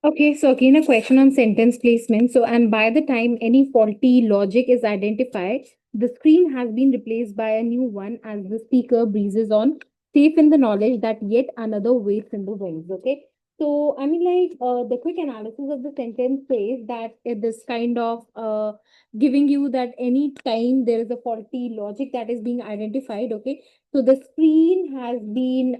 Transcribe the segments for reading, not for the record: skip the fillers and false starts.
Okay, so again, a question on sentence placement. So, and by the time any faulty logic is identified, the screen has been replaced by a new one as the speaker breezes on, safe in the knowledge that yet another waits in the wings. Okay, so I mean, the quick analysis of the sentence says that it is kind of giving you that any time there is a faulty logic that is being identified. Okay, so the screen has been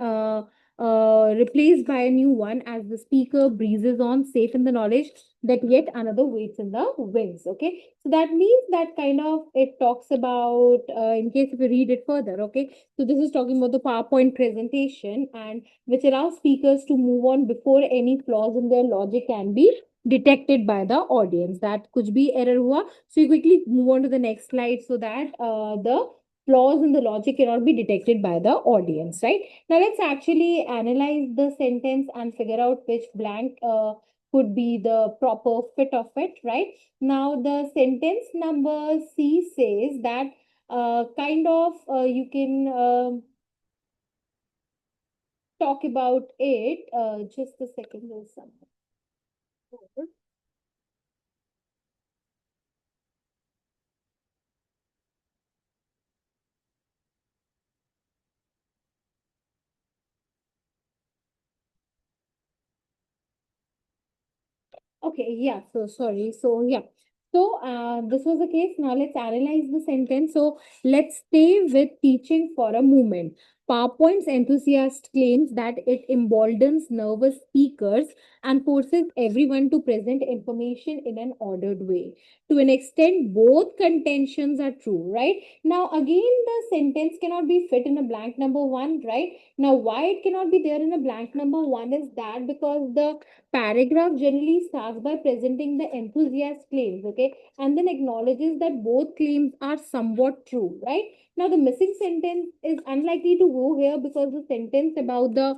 replaced by a new one as the speaker breezes on, safe in the knowledge that yet another waits in the wings. Okay, so that means that kind of it talks about, in case if you read it further, okay, so this is talking about the PowerPoint presentation and which allows speakers to move on before any flaws in their logic can be detected by the audience. That could be error hua. So you quickly move on to the next slide so that the flaws in the logic cannot be detected by the audience, right? Now let's actually analyze the sentence and figure out which blank could be the proper fit of it, right? Now the sentence number C says that you can talk about it. Just a second, there's something. Okay, yeah, so sorry. So, yeah. So, this was the case. Now, let's analyze the sentence. So, let's stay with teaching for a moment. PowerPoint's enthusiast claims that it emboldens nervous speakers and forces everyone to present information in an ordered way. To an extent, both contentions are true, right? Now, again, the sentence cannot be fit in a blank number one, right? Now, why it cannot be there in a blank number one is that because the paragraph generally starts by presenting the enthusiast claims, okay, and then acknowledges that both claims are somewhat true, right? Now, the missing sentence is unlikely to go here because the sentence about the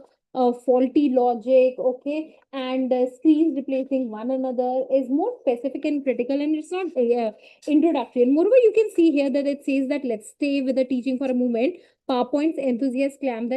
faulty logic, okay, and screens replacing one another is more specific and critical, and it's not introductory. And moreover, you can see here that it says that let's stay with the teaching for a moment. PowerPoint's enthusiast claims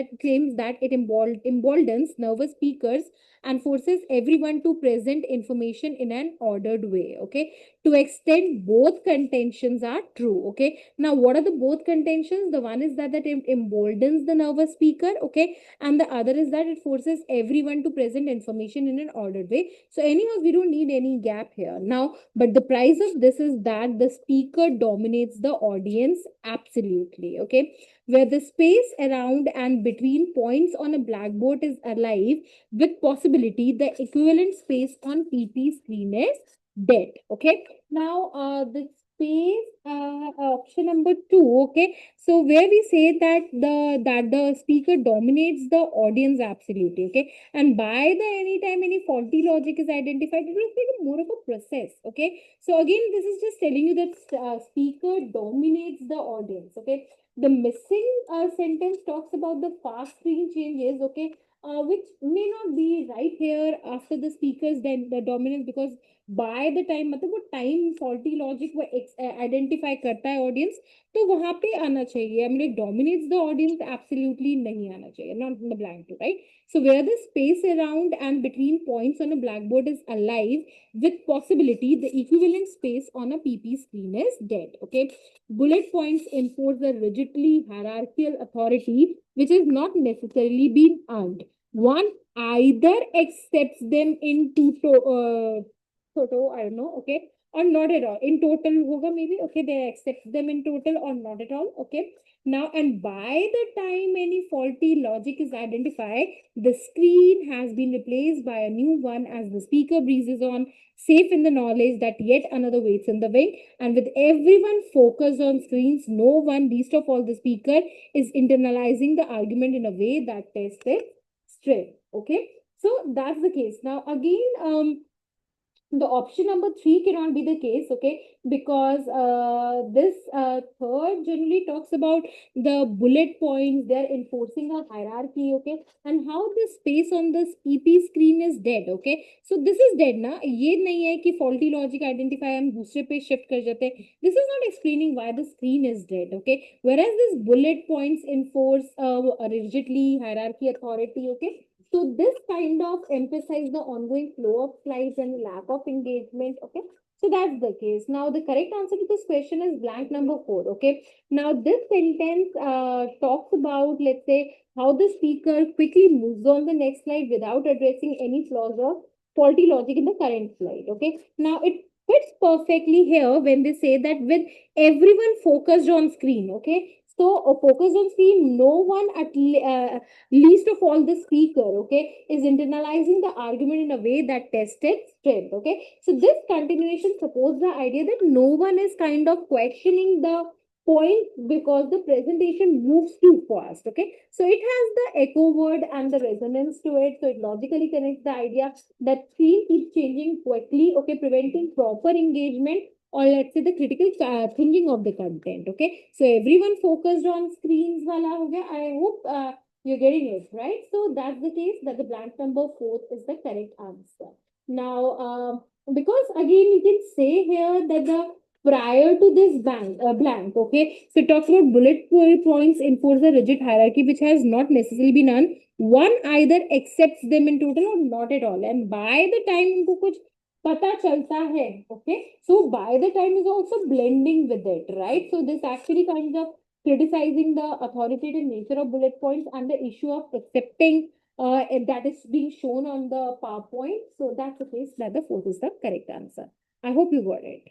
that it emboldens nervous speakers and forces everyone to present information in an ordered way. Okay, to extend both contentions are true. Okay, now what are the both contentions? The one is that it emboldens the nervous speaker, okay, and the other is that it forces everyone to present information in an ordered way. So anyhow, we don't need any gap here now, but the price of this is that the speaker dominates the audience absolutely. Okay, where the space around and between points on a blackboard is alive with possibility, the equivalent space on PP screen is dead. Okay, now the space option number two. Okay, so where we say that the speaker dominates the audience absolutely. Okay, and by the anytime any faulty logic is identified, it will take more of a process. Okay, so again, this is just telling you that speaker dominates the audience. Okay, the missing sentence talks about the fast screen changes. Okay, which may not be right here after the speakers then the dominance, because by the time मतलब वो time faulty logic वो identify करता है audience, तो वहां पे आना चाहिए. I mean, it dominates the audience absolutely नहीं आना चाहिए, not in the blank too, right? So where the space around and between points on a blackboard is alive with possibility, the equivalent space on a PP screen is dead. Okay, bullet points enforce a rigidly hierarchical authority which is not necessarily been earned. One either accepts them in toto, I don't know, okay, or not at all. In total, hoga maybe, okay, they accept them in total or not at all, okay. Now, and by the time any faulty logic is identified, the screen has been replaced by a new one as the speaker breezes on, safe in the knowledge that yet another waits in the wing. And with everyone focused on screens, no one, least of all the speaker, is internalizing the argument in a way that tests it straight. Okay, so that's the case. Now, again, the option number three cannot be the case, okay, because this third generally talks about the bullet points. They're enforcing a hierarchy, okay, and how the space on this EP screen is dead. Okay, so this is dead ना, ये नहीं है कि faulty logic identify हम दूसरे पे shift कर जाते हैं. This is not explaining why the screen is dead. Okay, whereas this bullet points enforce a rigidly hierarchy authority. Okay, So this kind of emphasize the ongoing flow of slides and lack of engagement. Okay. So that's the case. Now the correct answer to this question is blank number 4. Okay. Now this sentence talks about, let's say, how the speaker quickly moves on the next slide without addressing any flaws or faulty logic in the current slide. Okay. Now it fits perfectly here when they say that with everyone focused on screen. Okay. So focus on screen, no one least of all the speaker, okay, is internalizing the argument in a way that tested strength. Okay. So this continuation supports the idea that no one is kind of questioning the point because the presentation moves too fast. Okay. So it has the echo word and the resonance to it. So it logically connects the idea that screen keeps changing quickly, okay, preventing proper engagement or let's say the critical thinking of the content. Okay. So everyone focused on screens wala ho gaya. I hope you're getting it, right? So that's the case that the blank number 4 is the correct answer. Now, because again, you can say here that the prior to this blank, okay, so it talks about bullet points enforce a rigid hierarchy which has not necessarily been done. One either accepts them in total or not at all. And by the time उनको कुछ पता चलता है, okay, so by the time is also blending with it, right? So this actually kind of criticizing the authoritative nature of bullet points and the issue of accepting that is being shown on the PowerPoint. So that's the case that the fourth is the correct answer. I hope you got it.